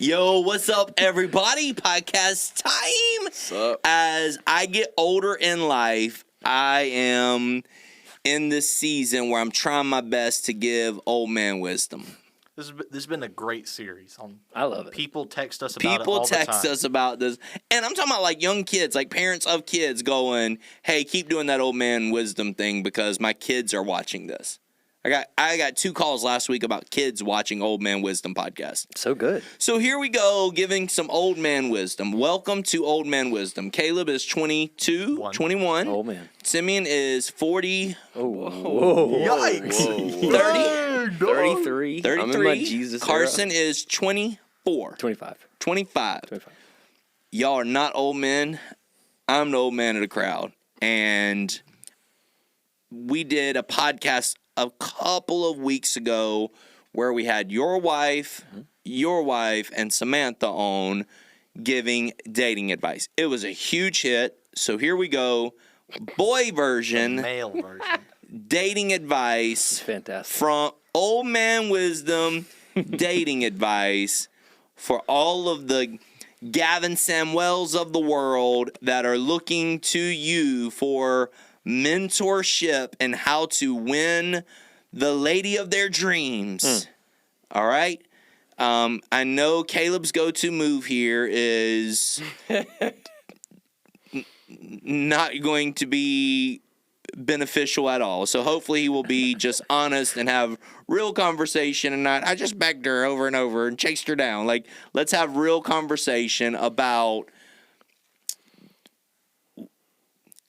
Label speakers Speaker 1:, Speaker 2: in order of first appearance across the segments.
Speaker 1: Yo, what's up, everybody? Podcast time.
Speaker 2: What's up?
Speaker 1: As I get older in life, I am in this season where I'm trying my best to give old man wisdom.
Speaker 3: This has been a great series.
Speaker 2: I love it.
Speaker 3: People text us about it
Speaker 1: People
Speaker 3: all the time.
Speaker 1: text us about this. And I'm talking about like young kids, like parents of kids going, hey, keep doing that old man wisdom thing because my kids are watching this. I got 2 calls last week about kids watching Old Man Wisdom podcast.
Speaker 2: So good.
Speaker 1: So here we go, giving some old man wisdom. Welcome to Old Man Wisdom. Caleb is 21.
Speaker 2: Oh, man.
Speaker 1: Simeon is 40.
Speaker 2: Oh, whoa.
Speaker 3: Yikes.
Speaker 2: Whoa.
Speaker 1: 30.
Speaker 2: 33.
Speaker 1: 33.
Speaker 2: I'm in my Jesus
Speaker 1: Carson
Speaker 2: era.
Speaker 1: is 24.
Speaker 2: 25.
Speaker 1: 25.
Speaker 2: 25.
Speaker 1: Y'all are not old men. I'm the old man of the crowd. And we did a podcast a couple of weeks ago where we had your wife, and Samantha on giving dating advice. It was a huge hit. So here we go. Boy version,
Speaker 3: Male version.
Speaker 1: dating advice
Speaker 2: It's fantastic.
Speaker 1: from Old Man Wisdom, dating advice for all of the Gavin Samuels of the world that are looking to you for mentorship and how to win the lady of their dreams. All right? I know Caleb's go-to move here is not going to be beneficial at all. So hopefully he will be just honest and have real conversation and not, I just begged her over and over and chased her down. Like, let's have real conversation about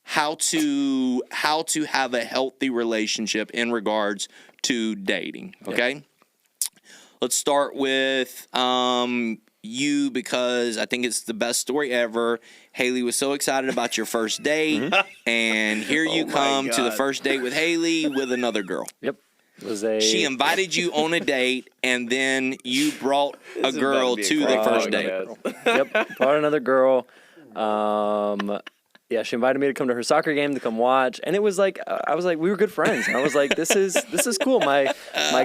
Speaker 1: how to have a healthy relationship in regards to dating, okay? Yep. Let's start with you because I think it's the best story ever. Haley was so excited about your first date, and here you come to the first date with Haley with another girl.
Speaker 2: Yep.
Speaker 1: She invited you on a date, and then you brought a girl to the first date.
Speaker 2: Yep. Brought another girl. Yeah, she invited me to come to her soccer game to come watch, and it was like I was like we were good friends. And I was like, this is cool. My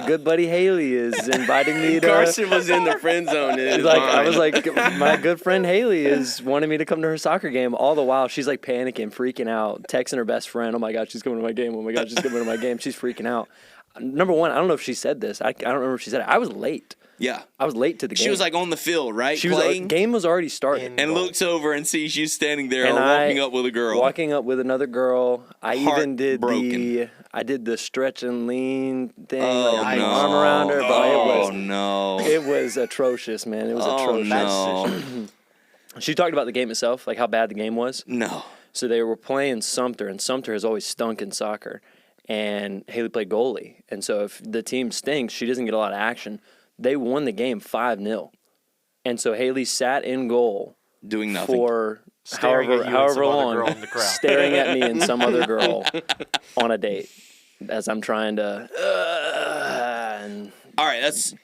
Speaker 2: good buddy Haley is inviting me to.
Speaker 4: Carson was in the friend zone.
Speaker 2: I was like, my good friend Haley is wanting me to come to her soccer game. All the while, she's like panicking, freaking out, texting her best friend. Oh my God, she's coming to my game. Oh my God, she's coming to my game. She's freaking out. Number one, I don't know if she said this. I don't remember if she said it. I was late.
Speaker 1: Yeah.
Speaker 2: I was late to the game.
Speaker 1: She was like on the field, right?
Speaker 2: She was game was already started.
Speaker 1: And looks over and sees you standing there
Speaker 2: and
Speaker 1: walking up with a girl.
Speaker 2: Walking up with another girl. I even did the stretch and lean thing, like my arm around her. But it was atrocious, man. It was atrocious.
Speaker 1: No.
Speaker 2: She talked about the game itself, like how bad the game was.
Speaker 1: No.
Speaker 2: So they were playing Sumter, and Sumter has always stunk in soccer. And Haley played goalie. And so if the team stinks, she doesn't get a lot of action. They won the game 5-0. And so Haley sat in goal
Speaker 1: doing nothing
Speaker 2: for however long, staring at me and some other girl on a date as I'm trying to.
Speaker 1: All right,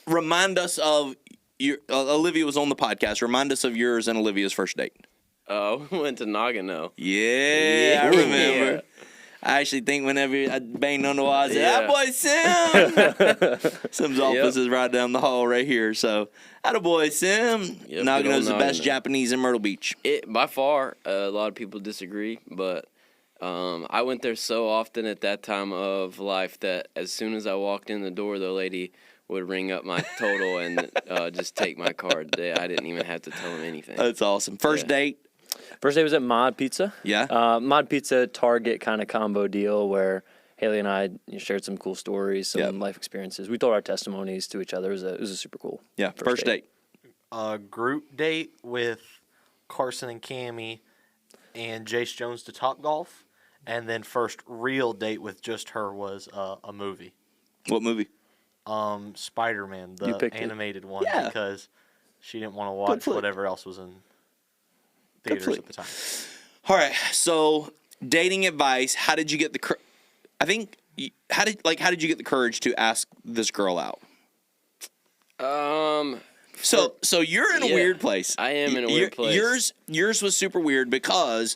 Speaker 1: remind us of your. Olivia was on the podcast. Remind us of yours and Olivia's first date.
Speaker 4: Oh, we went to Nagano.
Speaker 1: Yeah, I remember. I actually think whenever I banged on the wall, I said, boy, Sim. Sim's office is right down the hall right here. So, attaboy, Sim.
Speaker 4: Yep,
Speaker 1: Nagano's the best Japanese in Myrtle Beach.
Speaker 4: By far, a lot of people disagree, but I went there so often at that time of life that as soon as I walked in the door, the lady would ring up my total and just take my card. I didn't even have to tell them anything.
Speaker 1: That's awesome. First date?
Speaker 2: First day was at Mod Pizza.
Speaker 1: Yeah.
Speaker 2: Mod Pizza, Target kind of combo deal where Haley and I shared some cool stories, some life experiences. We told our testimonies to each other. It was a super cool.
Speaker 1: Yeah. First date.
Speaker 3: Group date with Carson and Cammie and Jace Jones to Topgolf, and then first real date with just her was a movie.
Speaker 1: What movie?
Speaker 3: Spider-Man, the animated one, because she didn't want to watch whatever else was in theaters at the time.
Speaker 1: All right, so dating advice. How did you get the? How did you get the courage to ask this girl out? So you're in a weird place.
Speaker 4: I am in a weird place.
Speaker 1: Yours was super weird because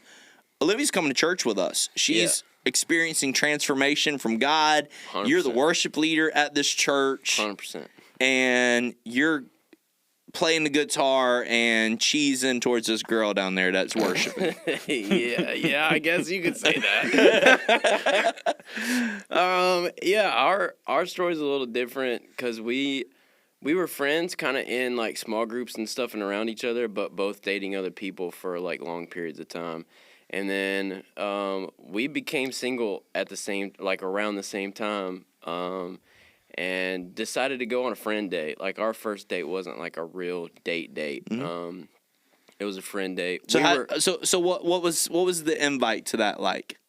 Speaker 1: Olivia's coming to church with us. She's experiencing transformation from God.
Speaker 4: 100%.
Speaker 1: You're the worship leader at this church.
Speaker 4: 100%.
Speaker 1: And you're playing the guitar and cheesing towards this girl down there that's worshiping.
Speaker 4: yeah, I guess you could say that. Yeah, our story's a little different because we were friends kind of in like small groups and stuff and around each other, but both dating other people for like long periods of time. And then we became single at around the same time, and decided to go on a friend date. Like our first date wasn't like a real date. Mm-hmm. It was a friend date.
Speaker 1: So what was the invite to that like?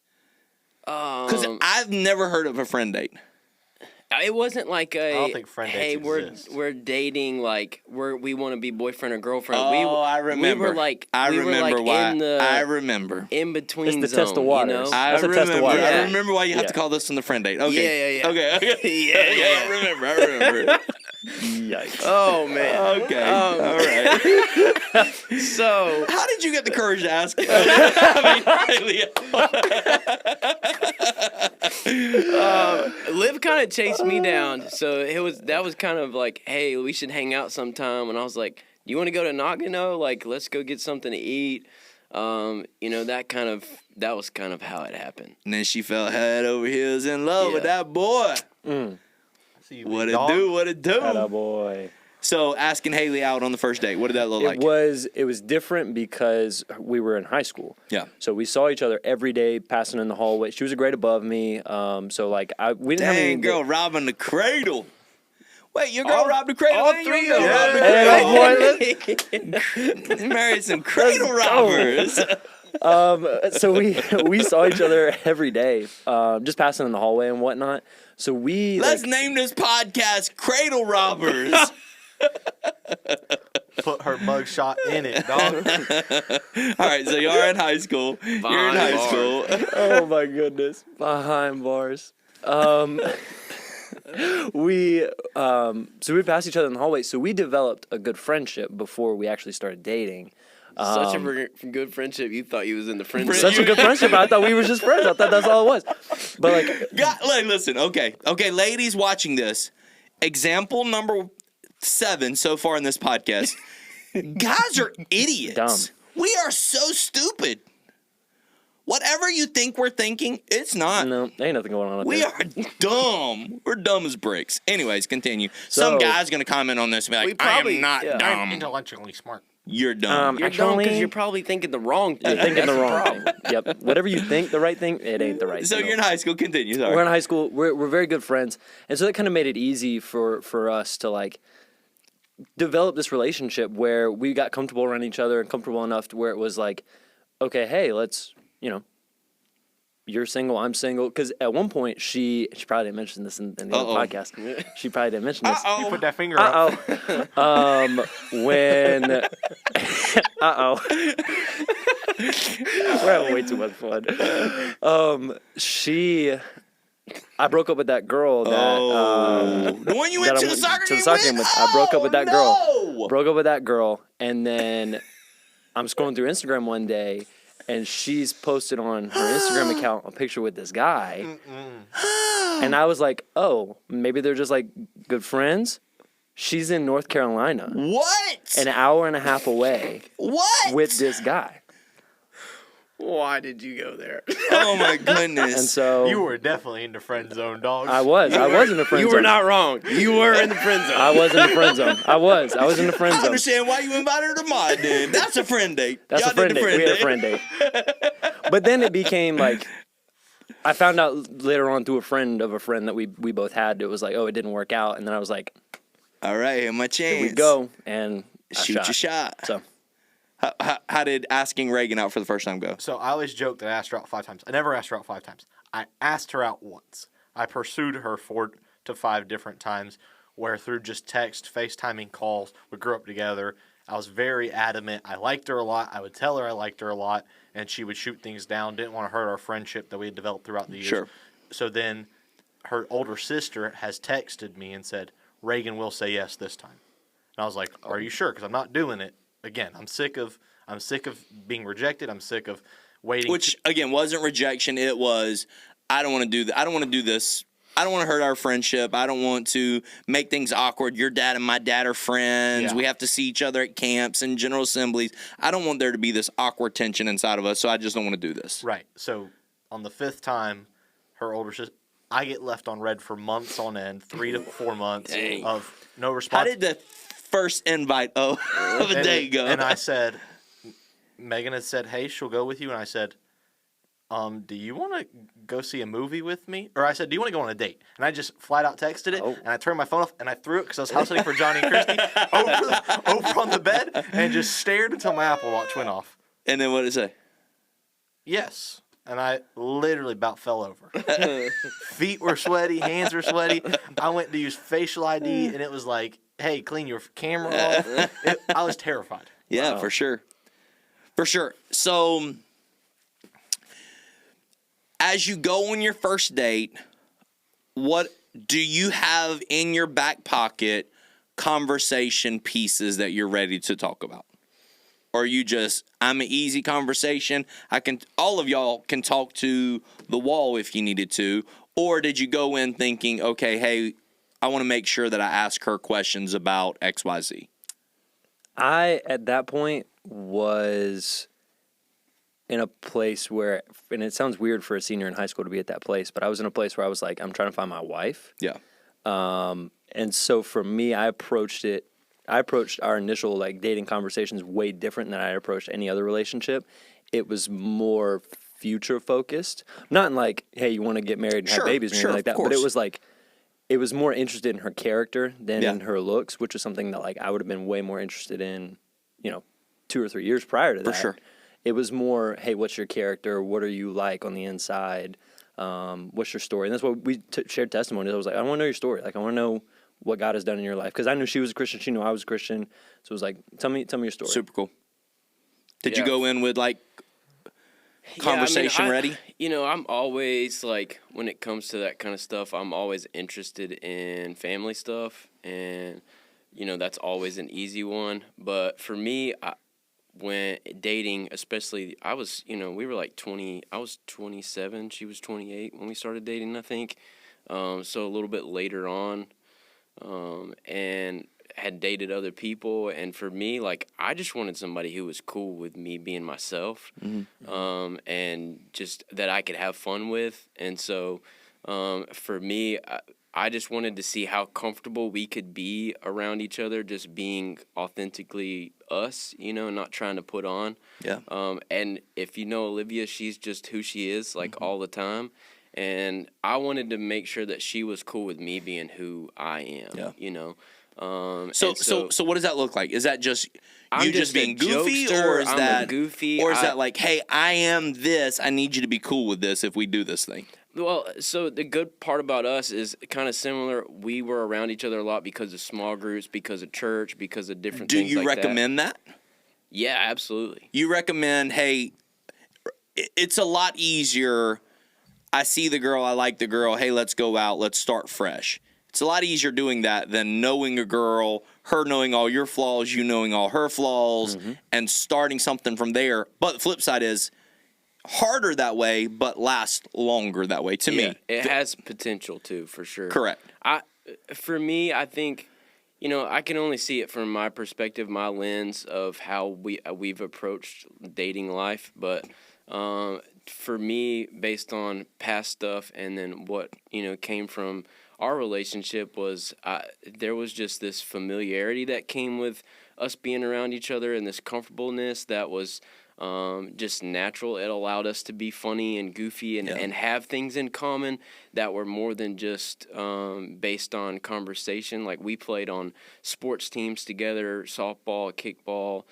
Speaker 1: Because I've never heard of a friend date.
Speaker 4: It wasn't like
Speaker 3: I don't think friend dates exist.
Speaker 4: we're dating, like we want to be boyfriend or girlfriend.
Speaker 1: I remember.
Speaker 4: We were like
Speaker 1: I remember why.
Speaker 4: in the
Speaker 1: I remember
Speaker 4: in between
Speaker 2: It's the
Speaker 4: zone,
Speaker 2: test of waters.
Speaker 4: You know?
Speaker 2: That's a test of waters.
Speaker 1: I remember why you have to call this one the friend date. Okay.
Speaker 4: Yeah.
Speaker 1: Okay.
Speaker 4: Yeah.
Speaker 1: I remember.
Speaker 2: Yikes.
Speaker 4: Oh man.
Speaker 1: Okay. All right.
Speaker 4: So
Speaker 1: how did you get the courage to ask?
Speaker 4: Liv kind of chased me down, so that was kind of like, hey, we should hang out sometime. And I was like, you want to go to Nagano? Like, let's go get something to eat. That was kind of how it happened.
Speaker 1: And then she fell head over heels in love with that boy. What it do?
Speaker 2: Atta boy.
Speaker 1: So asking Haley out on the first date, what did that look like?
Speaker 2: It was different because we were in high school.
Speaker 1: Yeah.
Speaker 2: So we saw each other every day, passing in the hallway. She was a grade above me. So like we didn't have any.
Speaker 1: Dang, girl, robbing the cradle. Wait, your girl robbed the cradle?
Speaker 4: all
Speaker 1: and
Speaker 4: three
Speaker 1: your
Speaker 4: of
Speaker 1: girl
Speaker 4: them.
Speaker 1: robbed the cradle? Married some cradle robbers.
Speaker 2: So we saw each other every day, just passing in the hallway and whatnot. So
Speaker 1: let's name this podcast Cradle Robbers.
Speaker 3: Put her mugshot in it, dog.
Speaker 1: All right, so you're in high school. You're in high school.
Speaker 2: Oh my goodness, behind bars. We passed each other in the hallway. So we developed a good friendship before we actually started dating.
Speaker 4: Such a good friendship. You thought you was in the friend zone.
Speaker 2: Such a good friendship. I thought we were just friends. I thought that's all it was. But
Speaker 1: Listen. Okay, ladies watching this, example number 7 so far in this podcast. Guys are idiots.
Speaker 2: Dumb.
Speaker 1: We are so stupid. Whatever you think we're thinking, it's not.
Speaker 2: No, ain't nothing going on.
Speaker 1: We are dumb. We're dumb as bricks. Anyways, continue. Some guy's gonna comment on this and be like, I am not dumb.
Speaker 3: I'm intellectually smart.
Speaker 1: You're dumb.
Speaker 4: You're dumb because you're probably thinking the wrong thing.
Speaker 2: You're thinking the wrong thing. Yep. Whatever you think the right thing, it ain't the right
Speaker 1: So
Speaker 2: thing.
Speaker 1: you're in high school. Continue. Sorry.
Speaker 2: We're in high school. We're very good friends, and so that kind of made it easy for us to like develop this relationship where we got comfortable around each other and comfortable enough to where it was like, okay, hey, let's, you're single, I'm single. Because at one point, she probably didn't mention this in the other podcast. She probably didn't mention this.
Speaker 3: You put that finger up.
Speaker 2: When... We're having way too much fun. I broke up with that girl that...
Speaker 1: the one you went to the soccer game with?
Speaker 2: I broke up with that girl. Broke up with that girl, and then I'm scrolling through Instagram one day, and she's posted on her Instagram account a picture with this guy. And I was like, oh, maybe they're just like good friends. She's in North Carolina.
Speaker 1: What?
Speaker 2: An hour and a half away.
Speaker 1: What?
Speaker 2: With this guy.
Speaker 4: Why did you go there?
Speaker 1: Oh my goodness.
Speaker 2: And so
Speaker 3: You were definitely in the friend zone, dog.
Speaker 2: I was in the friend zone.
Speaker 4: You were not wrong. You were in the friend zone.
Speaker 2: I was in the friend zone. I was in the friend
Speaker 1: I
Speaker 2: zone.
Speaker 1: understand why you invited her to my then. That's a friend date.
Speaker 2: That's
Speaker 1: Y'all
Speaker 2: a friend
Speaker 1: did
Speaker 2: date. We had a friend date. But then it became like, I found out later on through a friend of a friend that we both had. It was like, oh, it didn't work out. And then I was like,
Speaker 1: all right, here's my chance.
Speaker 2: here we go. And
Speaker 1: Shoot your shot.
Speaker 2: So
Speaker 1: how did asking Reagan out for the first time go?
Speaker 3: So I always joke that I asked her out 5 times. I never asked her out 5 times. I asked her out once. I pursued her 4 to 5 different times, where through just text, FaceTiming calls, we grew up together. I was very adamant. I liked her a lot. I would tell her I liked her a lot, and she would shoot things down. Didn't want to hurt our friendship that we had developed throughout the years.
Speaker 1: Sure.
Speaker 3: So then her older sister has texted me and said, Reagan will say yes this time. And I was like, are you sure? Because I'm not doing it. Again, I'm sick of being rejected. I'm sick of waiting.
Speaker 1: Which again wasn't rejection. It was I don't want to do that. I don't want to do this. I don't want to hurt our friendship. I don't want to make things awkward. Your dad and my dad are friends.
Speaker 3: Yeah.
Speaker 1: We have to see each other at camps and general assemblies. I don't want there to be this awkward tension inside of us, so I just don't want to do this.
Speaker 3: Right. So on the 5th time, her older sister, I get left on red for months on end, 3 to 4 months
Speaker 4: Dang.
Speaker 3: of no response.
Speaker 1: How did the first invite of a day go?
Speaker 3: And I said, Megan had said, hey, she'll go with you. And I said, do you want to go see a movie with me? Or I said, do you want to go on a date? And I just flat out texted it, and I turned my phone off, and I threw it because I was house sitting for Johnny and Christy over on the bed, and just stared until my Apple Watch went off.
Speaker 1: And then what did it say?
Speaker 3: Yes. And I literally about fell over. Feet were sweaty, hands were sweaty. I went to use facial ID, and it was like, hey, clean your camera off. I was terrified.
Speaker 1: Yeah, for sure. For sure. So, as you go on your first date, what do you have in your back pocket conversation pieces that you're ready to talk about? Or are you just, I'm an easy conversation. All of y'all can talk to the wall if you needed to. Or did you go in thinking, okay, hey, I want to make sure that I ask her questions about XYZ?
Speaker 2: I, at that point, was in a place where, and it sounds weird for a senior in high school to be at that place, but I was in a place where I was like, I'm trying to find my wife.
Speaker 1: Yeah.
Speaker 2: And so for me, I approached our initial like dating conversations way different than I approached any other relationship. It was more future focused. Not in like, hey, you want to get married and have babies or anything like that, but it was like, it was more interested in her character than in her looks, which is something that like I would have been way more interested in, 2 or 3 years prior to that.
Speaker 1: For sure.
Speaker 2: It was more, hey, what's your character? What are you like on the inside? What's your story? And that's what we shared testimony. I was like, I want to know your story. Like, I want to know what God has done in your life. Because I knew she was a Christian. She knew I was a Christian. So it was like, tell me your story.
Speaker 1: Super cool. Did you go in with like conversation ready?
Speaker 4: I'm always like, when it comes to that kind of stuff, I'm always interested in family stuff. And, that's always an easy one. But for me, when dating, especially, I was, we were like 20, I was 27, she was 28 when we started dating, I think. So a little bit later on, and had dated other people. And for me, like, I just wanted somebody who was cool with me being myself, and just that I could have fun with. And so, for me, I just wanted to see how comfortable we could be around each other, just being authentically us, not trying to put on.
Speaker 1: Yeah.
Speaker 4: And if you know Olivia, she's just who she is, like, all the time. And I wanted to make sure that she was cool with me being who I am,
Speaker 1: So what does that look like? Is that just you just being goofy,
Speaker 4: jokester,
Speaker 1: or is
Speaker 4: I'm
Speaker 1: that
Speaker 4: a goofy,
Speaker 1: or is that like, hey, I am this. I need you to be cool with this if we do this thing.
Speaker 4: Well, so the good part about us is kind of similar. We were around each other a lot because of small groups, because of church, because of different things like that.
Speaker 1: Do you recommend that?
Speaker 4: Yeah, absolutely.
Speaker 1: You recommend, hey, it's a lot easier. I see the girl, I like the girl. Hey, let's go out. Let's start fresh. It's a lot easier doing that than knowing a girl, her knowing all your flaws, you knowing all her flaws, and starting something from there. But the flip side is harder that way, but lasts longer that way, to me.
Speaker 4: It has potential, too, for sure.
Speaker 1: Correct.
Speaker 4: For me, I think, I can only see it from my perspective, my lens of how we've approached dating life. But for me, based on past stuff and then what, came from our relationship was there was just this familiarity that came with us being around each other and this comfortableness that was just natural. It allowed us to be funny and goofy and have things in common that were more than just based on conversation. Like, we played on sports teams together, softball, kickball.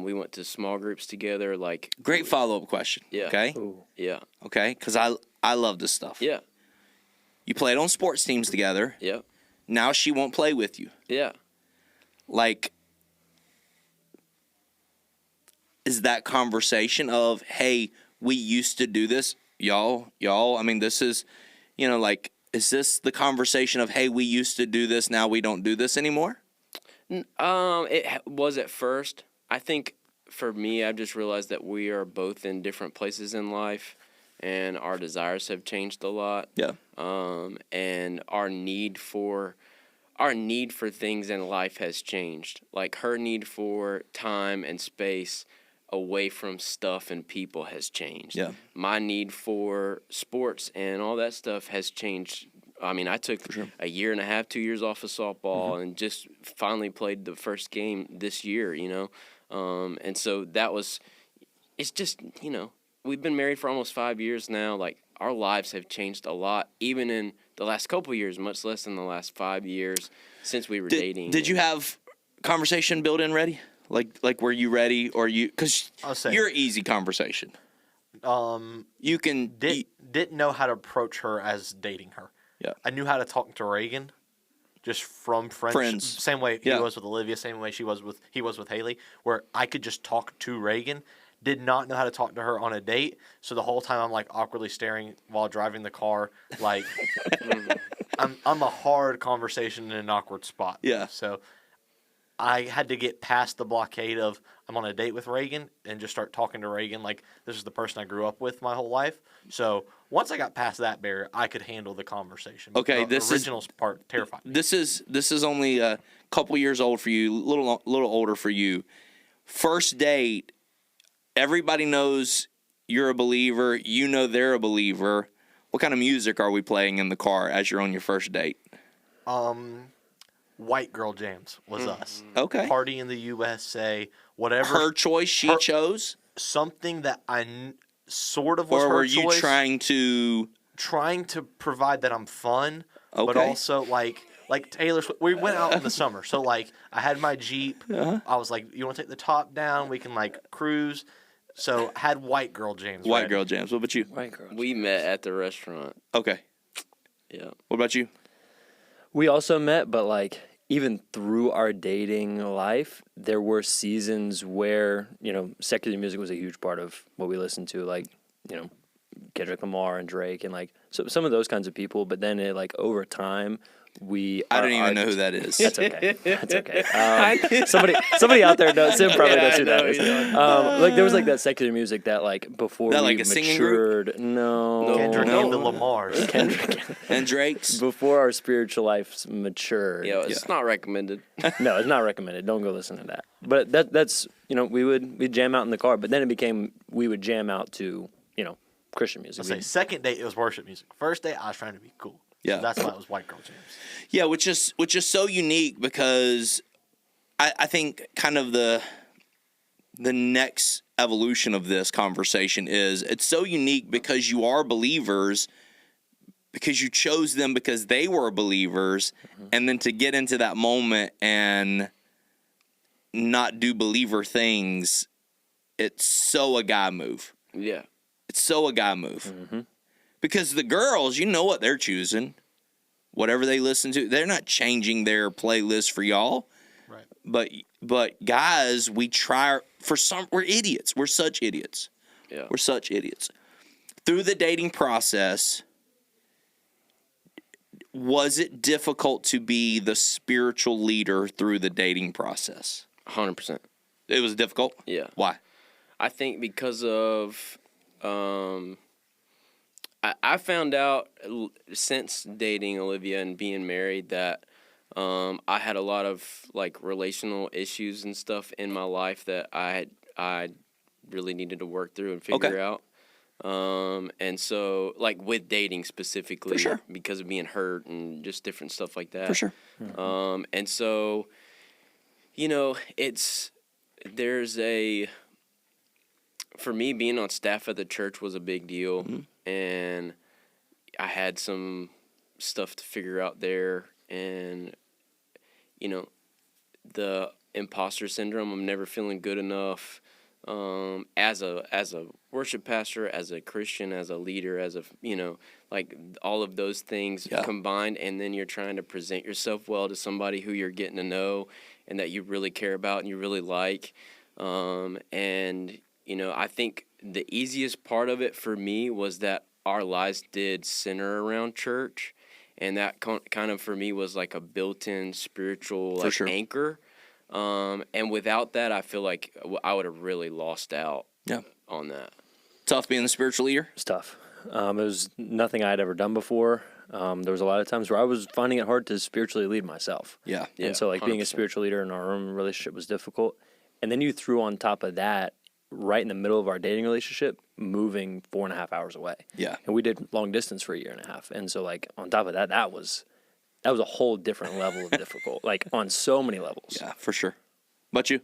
Speaker 4: We went to small groups together. Like,
Speaker 1: great follow-up question.
Speaker 4: Yeah.
Speaker 1: Okay?
Speaker 2: Ooh.
Speaker 4: Yeah.
Speaker 1: Okay? Because I love this stuff.
Speaker 4: Yeah.
Speaker 1: You played on sports teams together.
Speaker 4: Yeah.
Speaker 1: Now she won't play with you.
Speaker 4: Yeah.
Speaker 1: Like, is that conversation of, hey, we used to do this, y'all, I mean, this is, like, is this the conversation of, hey, we used to do this, now we don't do this anymore?
Speaker 4: It was at first. I think for me, I've just realized that we are both in different places in life. and our desires have changed a lot.
Speaker 1: Yeah.
Speaker 4: And our need for things in life has changed. Like her need for time and space away from stuff and people has changed.
Speaker 1: Yeah.
Speaker 4: My need for sports and all that stuff has changed. I mean, I took a year and a half, 2 years off of softball and just finally played the first game this year, and so it's just, we've been married for almost 5 years now. Like, our lives have changed a lot, even in the last couple of years, much less than the last 5 years since we were dating.
Speaker 1: Did you have conversation built in ready? Like were you ready, or because you're easy conversation. You can
Speaker 3: didn't know how to approach her as dating her.
Speaker 1: Yeah.
Speaker 3: I knew how to talk to Reagan, just from friends. Same way he was with Olivia, same way he was with Haley, where I could just talk to Reagan. Did not know how to talk to her on a date, so the whole time I'm like awkwardly staring while driving the car, like I'm a hard conversation in an awkward spot.
Speaker 1: Yeah.
Speaker 3: So I had to get past the blockade of I'm on a date with Reagan and just start talking to Reagan like this is the person I grew up with my whole life. So once I got past that barrier, I could handle the conversation.
Speaker 1: Okay,
Speaker 3: the original part terrified me.
Speaker 1: This is only a couple years old for you, little older for you. First date, everybody knows you're a believer. You know they're a believer. What kind of music are we playing in the car as you're on your first date?
Speaker 3: White Girl Jams was us.
Speaker 1: Okay.
Speaker 3: Party in the USA, whatever.
Speaker 1: Her choice, she chose?
Speaker 3: Something that sort of was
Speaker 1: or
Speaker 3: her
Speaker 1: were
Speaker 3: choice.
Speaker 1: you trying to
Speaker 3: provide that I'm fun, but
Speaker 1: Okay.
Speaker 3: also like Taylor Swift. We went out in the summer, so like I had my Jeep. I was like, "You want to take the top down? We can like cruise." So had White Girl Jams.
Speaker 1: White
Speaker 3: ready.
Speaker 1: Girl Jams? What about you?
Speaker 2: White girl.
Speaker 4: We met at the restaurant.
Speaker 1: Okay.
Speaker 4: Yeah.
Speaker 1: What about you?
Speaker 2: We also met, but like even through our dating life, there were seasons where, secular music was a huge part of what we listened to, like, Kendrick Lamar and Drake and like some of those kinds of people. But then over time,
Speaker 1: I don't even know who that is.
Speaker 2: That's okay. That's okay. Somebody out there knows. Sim probably knows who that is. Like there was like that secular music that like before
Speaker 1: That,
Speaker 2: we
Speaker 1: like, a singing group?
Speaker 2: matured. No,
Speaker 3: Kendrick and the Lamars.
Speaker 2: Kendrick.
Speaker 1: And Drake's?
Speaker 2: Before our spiritual lives matured.
Speaker 4: Yeah, it's not recommended.
Speaker 2: No, it's not recommended. Don't go listen to that. But that's we'd jam out in the car. But then it became we would jam out to Christian music.
Speaker 3: I'll say second date it was worship music. First date I was trying to be cool.
Speaker 1: Yeah.
Speaker 3: So that's why it was White Girl Jams.
Speaker 1: Yeah, which is so unique because I think kind of the next evolution of this conversation is it's so unique because you are believers, because you chose them because they were believers, and then to get into that moment and not do believer things, it's so a guy move.
Speaker 4: Yeah.
Speaker 1: It's so a guy move. Because the girls, you know what they're choosing. Whatever they listen to, they're not changing their playlist for y'all.
Speaker 3: Right.
Speaker 1: But guys, we're idiots. We're such idiots.
Speaker 4: Yeah.
Speaker 1: We're such idiots. Through the dating process, was it difficult to be the spiritual leader through the dating process?
Speaker 4: 100%.
Speaker 1: It was difficult?
Speaker 4: Yeah.
Speaker 1: Why?
Speaker 4: I think because of I found out since dating Olivia and being married that I had a lot of like relational issues and stuff in my life that I really needed to work through and figure out. And so like with dating specifically,
Speaker 1: For sure.
Speaker 4: because of being hurt and just different stuff like that.
Speaker 1: For sure.
Speaker 4: And so, for me, being on staff at the church was a big deal, and I had some stuff to figure out there, and, the imposter syndrome of never feeling good enough as a worship pastor, as a Christian, as a leader, as a, like all of those things combined, and then you're trying to present yourself well to somebody who you're getting to know and that you really care about and you really like, and I think the easiest part of it for me was that our lives did center around church, and that kind of for me was like a built-in spiritual anchor. And without that, I feel like I would have really lost out on that.
Speaker 1: Tough being the spiritual leader?
Speaker 2: It's tough. It was nothing I had ever done before. There was a lot of times where I was finding it hard to spiritually lead myself.
Speaker 1: Yeah.
Speaker 4: Yeah,
Speaker 2: And so, like, being a
Speaker 4: 100%.
Speaker 2: spiritual leader in our own relationship was difficult. And then you threw on top of that, right in the middle of our dating relationship, moving 4.5 hours away.
Speaker 1: Yeah.
Speaker 2: And we did long distance for 1.5 years. And so, like, on top of that, that was a whole different level of difficult, like, on so many levels.
Speaker 1: Yeah, for sure. But you?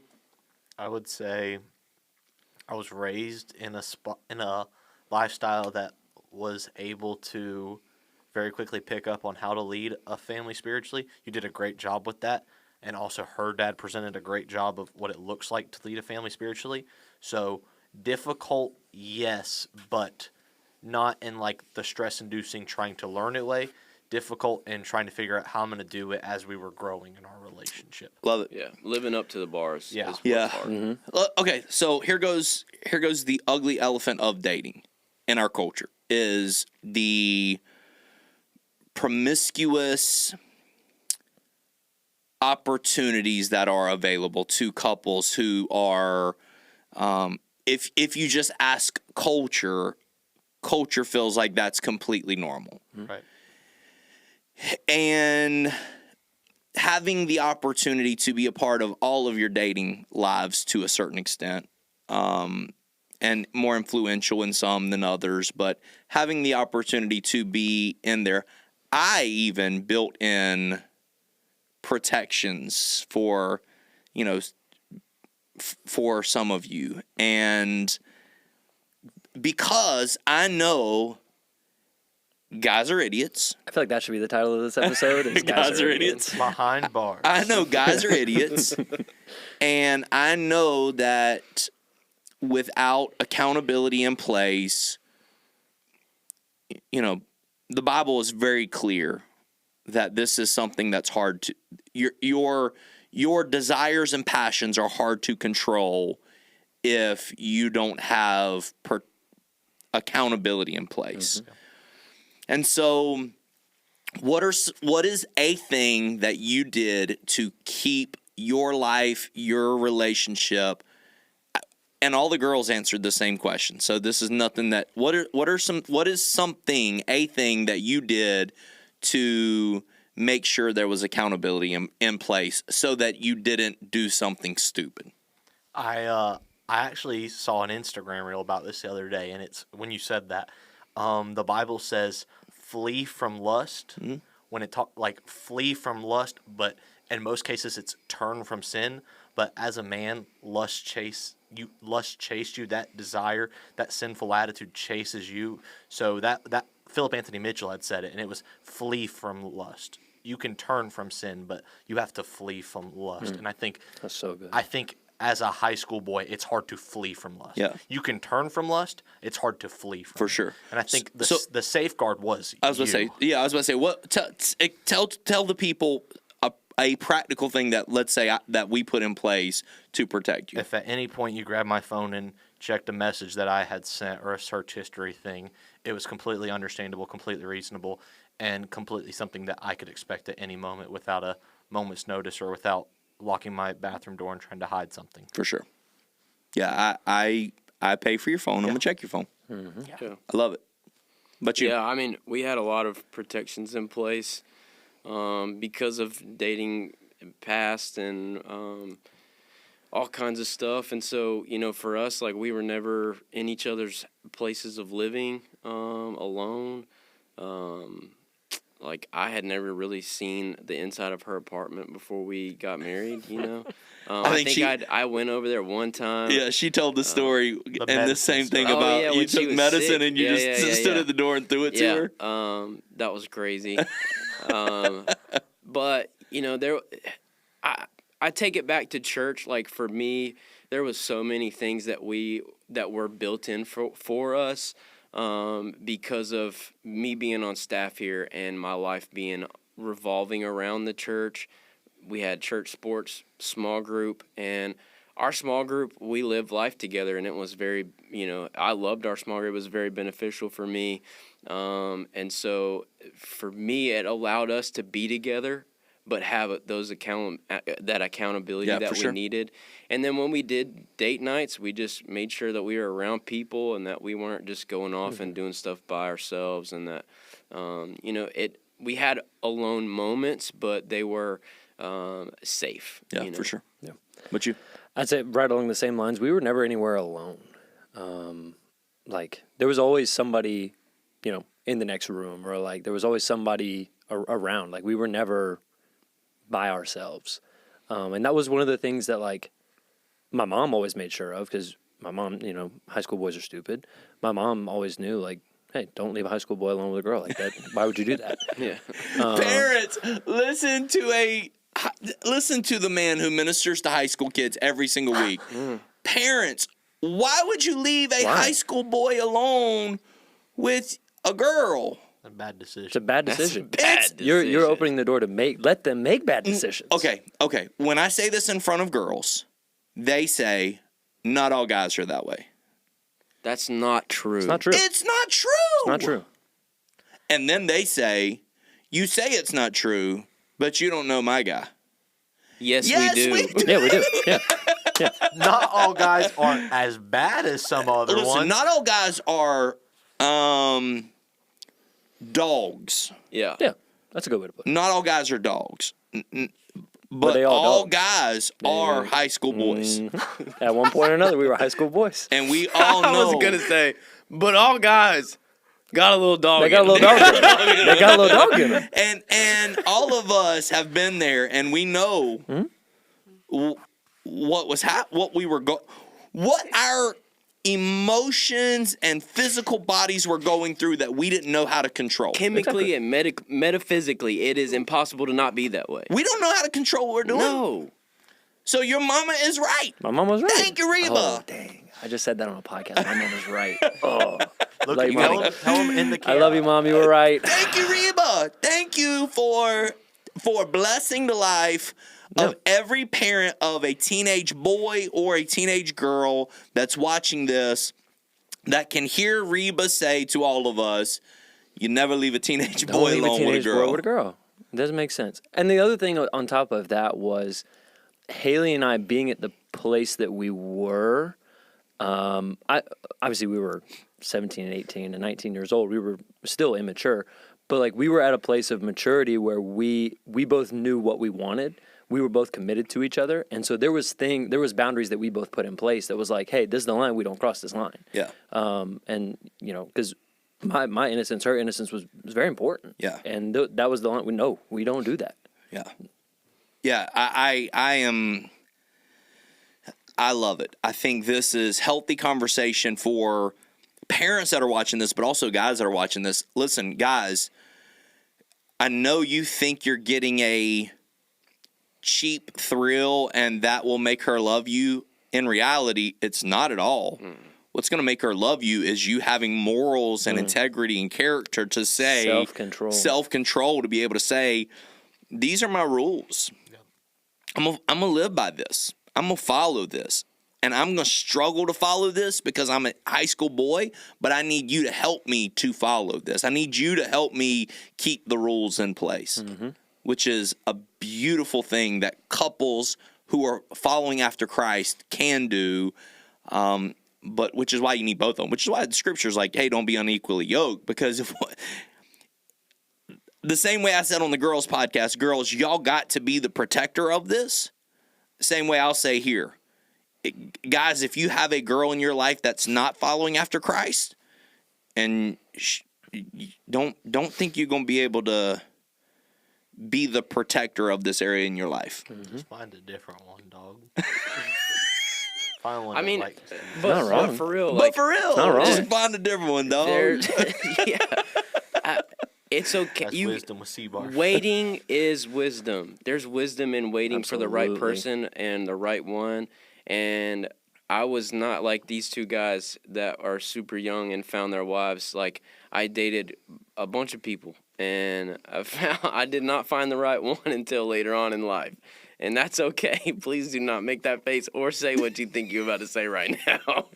Speaker 3: I would say I was raised in a lifestyle that was able to very quickly pick up on how to lead a family spiritually. You did a great job with that, and also her dad presented a great job of what it looks like to lead a family spiritually. So difficult, yes, but not in like the stress-inducing trying to learn it way. Difficult in trying to figure out how I'm going to do it as we were growing in our relationship.
Speaker 1: Love it.
Speaker 4: Yeah, living up to the bars.
Speaker 3: Yeah.
Speaker 4: is what's
Speaker 1: Yeah.
Speaker 4: hard.
Speaker 1: Okay, so here goes the ugly elephant of dating in our culture is the promiscuous opportunities that are available to couples who are if you just ask culture feels like that's completely normal.
Speaker 3: Right.
Speaker 1: And having the opportunity to be a part of all of your dating lives to a certain extent, and more influential in some than others, but having the opportunity to be in there. I even built in protections for, for some of you. And because I know guys are idiots.
Speaker 2: I feel like that should be the title of this episode. Is
Speaker 1: Guys are idiots.
Speaker 3: Behind bars.
Speaker 1: I know guys are idiots. And I know that without accountability in place, the Bible is very clear that this is something that's hard to your desires and passions are hard to control if you don't have accountability in place. Mm-hmm. And so what is a thing that you did to keep your life, your relationship? And all the girls answered the same question. So this is nothing that what is something, a thing that you did to make sure there was accountability in place so that you didn't do something stupid?
Speaker 3: I actually saw an Instagram reel about this the other day, and it's when you said that the Bible says flee from lust. Mm-hmm. When it flee from lust, but in most cases it's turn from sin. But as a man, lust chased you. That desire, that sinful attitude chases you. So that Philip Anthony Mitchell had said it, and it was flee from lust. You can turn from sin, but you have to flee from lust. And I think
Speaker 2: That's so good.
Speaker 3: I think as a high school boy, it's hard to flee from lust.
Speaker 1: Yeah.
Speaker 3: You can turn from lust. It's hard to flee from.
Speaker 1: For sure.
Speaker 3: And I think the safeguard was.
Speaker 1: I was about to say, what? Tell the people a practical thing that, let's say, that we put in place to protect you.
Speaker 3: If at any point you grabbed my phone and checked a message that I had sent or a search history thing, it was completely understandable, completely reasonable, and completely something that I could expect at any moment without a moment's notice or without locking my bathroom door and trying to hide something.
Speaker 1: For sure. Yeah, I pay for your phone. I'm gonna check your phone.
Speaker 2: Mm-hmm.
Speaker 4: Yeah.
Speaker 1: I love it. But you,
Speaker 4: Yeah, I mean, we had a lot of protections in place because of dating past and all kinds of stuff. And so, for us, like, we were never in each other's places of living alone. Like, I had never really seen the inside of her apartment before we got married, I think I went over there one time.
Speaker 1: yeah, she told the story and the same thing
Speaker 4: Oh,
Speaker 1: about
Speaker 4: yeah,
Speaker 1: you
Speaker 4: when she
Speaker 1: took
Speaker 4: was
Speaker 1: medicine
Speaker 4: sick.
Speaker 1: and you
Speaker 4: Yeah,
Speaker 1: just
Speaker 4: yeah,
Speaker 1: stood
Speaker 4: yeah.
Speaker 1: at the door and threw it to her.
Speaker 4: That was crazy. But I take it back to church. Like, for me, there was so many things that were built in for us because of me being on staff here and my life being revolving around the church. We had church sports, small group, and our small group, we lived life together, and it was very, I loved our small group. It was very beneficial for me. And so for me, it allowed us to be together, but have that accountability
Speaker 1: Yeah,
Speaker 4: that
Speaker 1: for
Speaker 4: we
Speaker 1: sure.
Speaker 4: needed. And then when we did date nights, we just made sure that we were around people and that we weren't just going off and doing stuff by ourselves, and that we had alone moments, but they were safe.
Speaker 1: Yeah, for sure. Yeah. But you?
Speaker 2: I'd say right along the same lines, we were never anywhere alone. Like, there was always somebody, in the next room, or like there was always somebody around. Like, we were never by ourselves. And that was one of the things that, like, my mom always made sure of, because my mom, high school boys are stupid. My mom always knew, like, hey, don't leave a high school boy alone with a girl like that. Why would you do that?
Speaker 4: Yeah.
Speaker 1: Parents, listen to the man who ministers to high school kids every single week. Parents, why would you leave a high school boy alone with a girl?
Speaker 3: A bad decision.
Speaker 2: It's a bad decision.
Speaker 4: Bad
Speaker 2: You're
Speaker 4: decision.
Speaker 2: opening the door to let them make bad decisions.
Speaker 1: Okay. When I say this in front of girls, they say, not all guys are that way.
Speaker 4: That's not true.
Speaker 2: It's not true.
Speaker 1: It's not true.
Speaker 2: It's not true.
Speaker 1: And then they say, you say it's not true, but you don't know my guy.
Speaker 4: Yes,
Speaker 1: Yes,
Speaker 4: we do.
Speaker 1: we do.
Speaker 2: Yeah, we do. Yeah.
Speaker 3: Not all guys aren't as bad as some other
Speaker 1: Listen,
Speaker 3: ones.
Speaker 1: not all guys are dogs.
Speaker 4: Yeah.
Speaker 2: Yeah. That's a good way to put it.
Speaker 1: Not all guys are dogs. But
Speaker 2: they all
Speaker 1: all
Speaker 2: dogs.
Speaker 1: guys are high school boys.
Speaker 2: At one point or another, we were high school boys.
Speaker 1: And we all know.
Speaker 4: I was gonna say, but all guys got a little dog.
Speaker 2: They got a little dog in them. They got a little dog in them.
Speaker 1: And all of us have been there, and we know what our emotions and physical bodies were going through that we didn't know how to control.
Speaker 4: Chemically and metaphysically, it is impossible to not be that way.
Speaker 1: We don't know how to control what we're doing.
Speaker 4: No.
Speaker 1: So your mama is right.
Speaker 2: My mom was right.
Speaker 1: Thank you, Reba.
Speaker 2: Oh, dang. I just said that on a podcast. My mom was right. Oh.
Speaker 3: Look,
Speaker 2: Love you,
Speaker 3: tell
Speaker 2: Mommy.
Speaker 3: him in the
Speaker 2: I
Speaker 3: camera.
Speaker 2: love you, Mom. You were right.
Speaker 1: Thank you, Reba. Thank you for blessing the life of every parent of a teenage boy or a teenage girl that's watching this, that can hear Reba say to all of us, you never leave a teenage
Speaker 2: Don't
Speaker 1: boy
Speaker 2: leave a
Speaker 1: alone
Speaker 2: teenage
Speaker 1: with a girl.
Speaker 2: boy with a girl. It doesn't make sense. And the other thing on top of that was Haley and I being at the place that we were. Obviously, we were 17 and 18 and 19 years old. We were still immature. But like, we were at a place of maturity where we both knew what we wanted. We were both committed to each other, and so there was boundaries that we both put in place that was like, hey, this is the line, we don't cross this line.
Speaker 1: Yeah.
Speaker 2: And because my innocence, her innocence was very important.
Speaker 1: Yeah.
Speaker 2: And that was the line. We don't do that.
Speaker 1: Yeah. Yeah, I love it. I think this is healthy conversation for parents that are watching this, but also guys that are watching this. Listen, guys, I know you think you're getting a cheap thrill and that will make her love you. In reality, it's not at all. What's going to make her love you is you having morals and integrity and character to say, self-control to be able to say, these are my rules. I'm gonna live by this. I'm gonna follow this. And I'm gonna struggle to follow this because I'm a high school boy, but I need you to help me to follow this. I need you to help me keep the rules in place, which is a beautiful thing that couples who are following after Christ can do, but which is why you need both of them, which is why the scripture is like, hey, don't be unequally yoked, because if the same way I said on the girls podcast, girls, y'all got to be the protector of this. Same way I'll say here. Guys, if you have a girl in your life that's not following after Christ, and don't think you're going to be able to be the protector of this area in your life.
Speaker 3: Just find a different one, dog. Find one.
Speaker 4: I mean,
Speaker 3: that
Speaker 2: not wrong.
Speaker 4: but for real,
Speaker 1: But for real,
Speaker 2: not wrong.
Speaker 1: just find a different one, dog.
Speaker 4: It's okay.
Speaker 3: that's wisdom with C-bar.
Speaker 4: Waiting is wisdom. There's wisdom in waiting for the right
Speaker 2: Absolutely.
Speaker 4: person and the right one. And I was not like these two guys that are super young and found their wives. Like, I dated a bunch of people, and I did not find the right one until later on in life. And that's okay. Please do not make that face or say what you think you're about to say right now.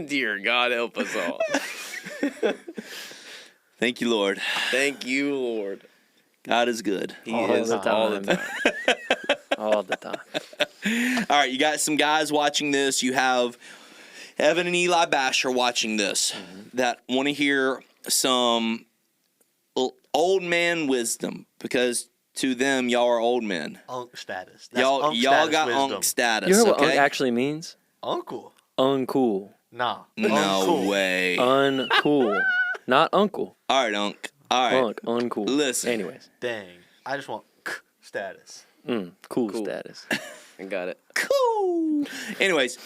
Speaker 4: Dear God, help us all.
Speaker 1: Thank you, Lord.
Speaker 4: Thank you, Lord.
Speaker 1: God is good. He
Speaker 2: All
Speaker 1: is.
Speaker 2: the time.
Speaker 4: all the time.
Speaker 2: All the time.
Speaker 1: All right, you got some guys watching this. You have Evan and Eli Basher watching this that want to hear some old man wisdom, because to them, y'all are old men.
Speaker 3: Unk status. That's
Speaker 1: Y'all
Speaker 3: unk status
Speaker 1: got
Speaker 3: wisdom.
Speaker 1: unk status.
Speaker 2: You heard what
Speaker 1: okay?
Speaker 2: unk actually means?
Speaker 3: Uncle.
Speaker 2: Uncool.
Speaker 3: Nah.
Speaker 1: No
Speaker 3: Uncool.
Speaker 1: way.
Speaker 2: Uncool. Not uncle.
Speaker 1: All right, Unk. All right.
Speaker 2: Unk. Uncool.
Speaker 1: Listen.
Speaker 2: Anyways.
Speaker 3: Dang. I just want status.
Speaker 2: Cool
Speaker 4: Cool.
Speaker 2: status.
Speaker 4: I got it.
Speaker 1: Cool. Anyways,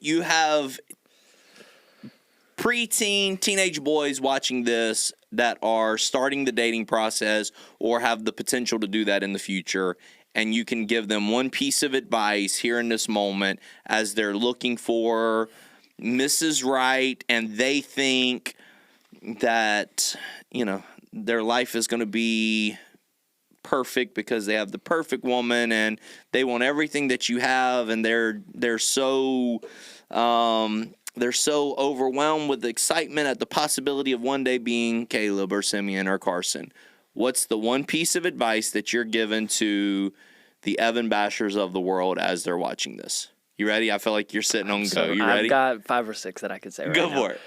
Speaker 1: you have preteen, teenage boys watching this that are starting the dating process or have the potential to do that in the future. And you can give them one piece of advice here in this moment as they're looking for Mrs. Right, and they think that, their life is going to be perfect because they have the perfect woman and they want everything that you have, and they're so overwhelmed with excitement at the possibility of one day being Caleb or Simeon or Carson. What's the one piece of advice that you're given to the Evan Bashers of the world as they're watching this? You ready? I feel like you're sitting on go. You ready?
Speaker 2: I've got 5 or 6 that I could say right
Speaker 1: Go
Speaker 2: now.
Speaker 1: for it.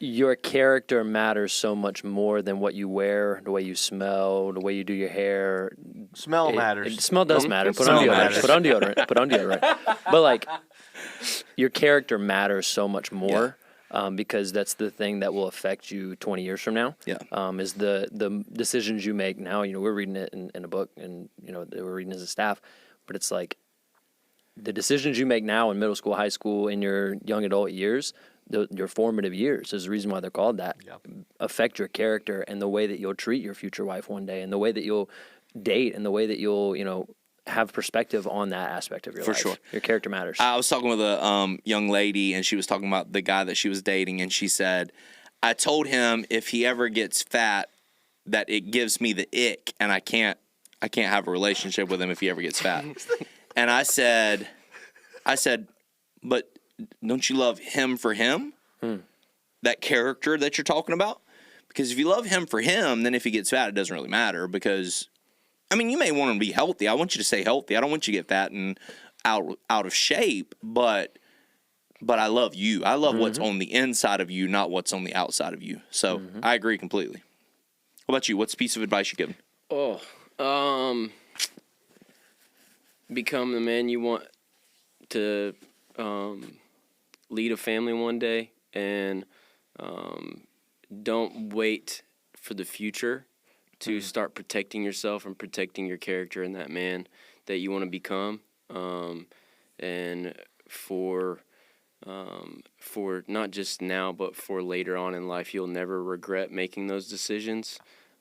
Speaker 2: Your character matters so much more than what you wear, the way you smell, the way you do your hair.
Speaker 3: Smell matters.
Speaker 2: Smell does matter. Put
Speaker 1: Smell
Speaker 2: on deodorant.
Speaker 1: matters.
Speaker 2: Put on deodorant. Put on deodorant. But like, your character matters so much more. Because that's the thing that will affect you 20 years from now.
Speaker 1: Yeah.
Speaker 2: Is the decisions you make now. We're reading it in a book, and we're reading as a staff, but it's like the decisions you make now in middle school, high school, in your young adult years, your formative years, is the reason why they're called that.
Speaker 3: Yep.
Speaker 2: Affect your character and the way that you'll treat your future wife one day, and the way that you'll date, and the way that you'll have perspective on that aspect of your life.
Speaker 1: For sure.
Speaker 2: Your character matters.
Speaker 1: I was talking with a young lady, and she was talking about the guy that she was dating, and she said, I told him if he ever gets fat, that it gives me the ick, and I can't have a relationship with him if he ever gets fat. And I said, but don't you love him for him? That character that you're talking about? Because if you love him for him, then if he gets fat, it doesn't really matter, because you may want him to be healthy. I want you to stay healthy. I don't want you to get fat and out of shape, but I love you. I love what's on the inside of you, not what's on the outside of you. So I agree completely. What about you? What's the piece of advice you give?
Speaker 4: Become the man you want to lead a family one day, and don't wait for the future to start protecting yourself and protecting your character and that man that you want to become. And for not just now, but for later on in life, you'll never regret making those decisions,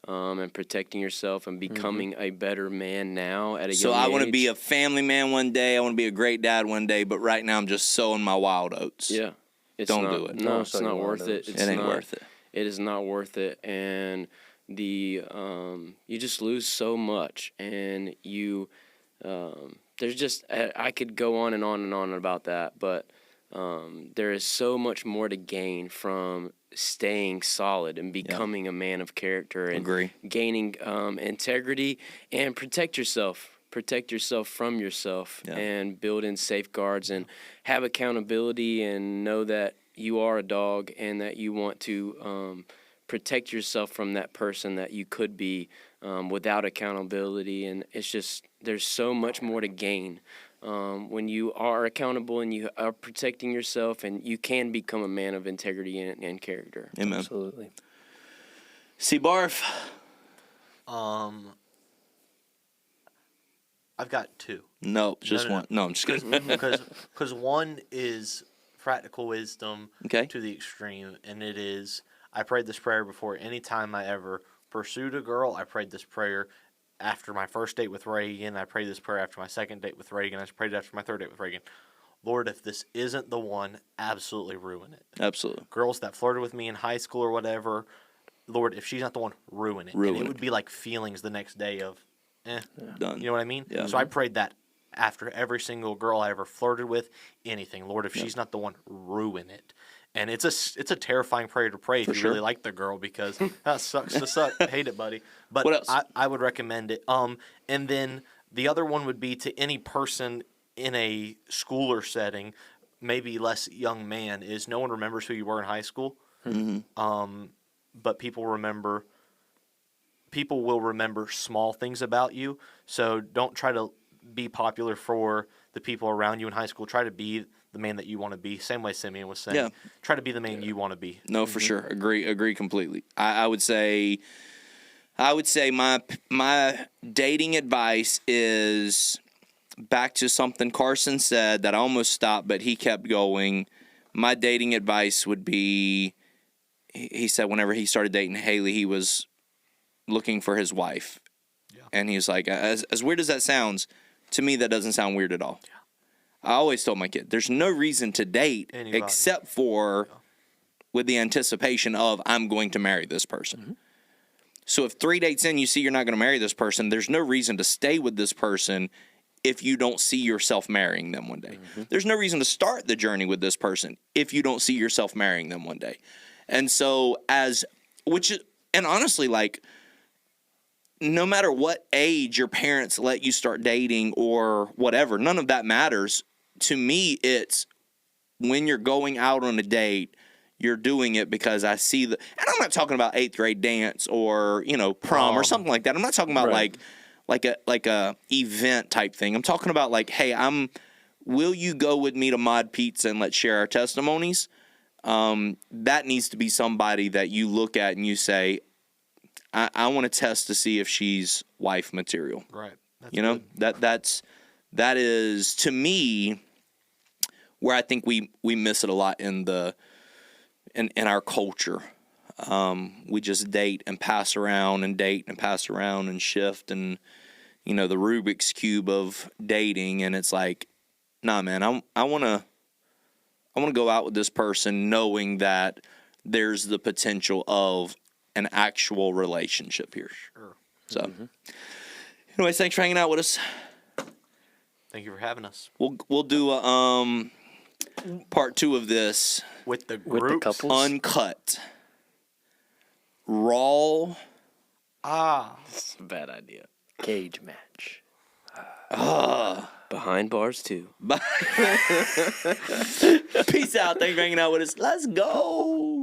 Speaker 4: and protecting yourself and becoming a better man now at a young age.
Speaker 1: So I want to be a family man one day. I want to be a great dad one day, but right now I'm just sowing my wild oats.
Speaker 4: Yeah.
Speaker 1: Don't do it.
Speaker 4: No,
Speaker 2: Don't
Speaker 4: it's
Speaker 2: sow your
Speaker 4: not
Speaker 2: wild
Speaker 4: worth it.
Speaker 2: oats.
Speaker 4: It's
Speaker 1: It ain't
Speaker 4: not
Speaker 1: worth it.
Speaker 4: It is not worth it, and you just lose so much, and there's just, I could go on and on and on about that, but there is so much more to gain from staying solid and becoming a man of character, and
Speaker 1: Agree.
Speaker 4: gaining integrity, and protect yourself from yourself, and build in safeguards and have accountability, and know that you are a dog and that you want to protect yourself from that person that you could be without accountability. And it's just, there's so much more to gain when you are accountable and you are protecting yourself, and you can become a man of integrity and character.
Speaker 1: Amen.
Speaker 2: Absolutely.
Speaker 1: See, Barf.
Speaker 3: I've got 2.
Speaker 1: No, just
Speaker 3: No.
Speaker 1: one. No, I'm just kidding.
Speaker 3: Because one is practical wisdom
Speaker 1: Okay.
Speaker 3: to the extreme, and it is, I prayed this prayer before any time I ever pursued a girl. I prayed this prayer after my first date with Reagan. I prayed this prayer after my second date with Reagan. I prayed it after my third date with Reagan. Lord, if this isn't the one, absolutely ruin it.
Speaker 1: Absolutely.
Speaker 3: Girls that flirted with me in high school or whatever, Lord, if she's not the one, ruin it.
Speaker 1: Ruin
Speaker 3: and it
Speaker 1: it.
Speaker 3: would be like feelings the next day of,
Speaker 1: Done.
Speaker 3: you know what I mean?
Speaker 1: Yeah.
Speaker 3: So I prayed that after every single girl I ever flirted with, anything. Lord, if she's not the one, ruin it. And it's a terrifying prayer to pray if you really like the girl, because that sucks to suck. Hate it, buddy. But
Speaker 1: What else?
Speaker 3: I would recommend it. And then the other one would be to any person in a schooler setting, maybe less young man, is no one remembers who you were in high school. But people will remember small things about you. So don't try to be popular for the people around you in high school. Try to be the man that you want to be. Same way Simeon was saying.
Speaker 1: Yeah.
Speaker 3: Try to be the man you want to be.
Speaker 1: No, for sure. Agree completely. I would say my dating advice is back to something Carson said that I almost stopped, but he kept going. My dating advice would be, he said whenever he started dating Haley, he was looking for his wife. Yeah. And he was like, as weird as that sounds, to me that doesn't sound weird at all. Yeah. I always told my kid, there's no reason to date except for with the anticipation of I'm going to marry this person. Mm-hmm. So if 3 dates in you see you're not going to marry this person, there's no reason to stay with this person if you don't see yourself marrying them one day. Mm-hmm. There's no reason to start the journey with this person if you don't see yourself marrying them one day. And so honestly, like, no matter what age your parents let you start dating or whatever, none of that matters. To me, it's when you're going out on a date, you're doing it because I see and I'm not talking about 8th grade dance or, prom or something like that. I'm not talking about like a event type thing. I'm talking about like, hey, will you go with me to Mod Pizza and let's share our testimonies? That needs to be somebody that you look at and you say, I want to test to see if she's wife material.
Speaker 3: Right.
Speaker 1: That's that is to me where I think we miss it a lot in our culture. We just date and pass around and date and pass around and shift and the Rubik's Cube of dating, and it's like, nah, man, I want to go out with this person knowing that there's the potential of an actual relationship here.
Speaker 3: Sure.
Speaker 1: So, anyways, thanks for hanging out with us.
Speaker 3: Thank you for having us.
Speaker 1: We'll do a part 2 of this
Speaker 3: with the
Speaker 2: couples,
Speaker 1: uncut, raw.
Speaker 4: It's a bad idea.
Speaker 2: Cage match.
Speaker 4: Behind bars too.
Speaker 1: Peace out. Thanks for hanging out with us. Let's go.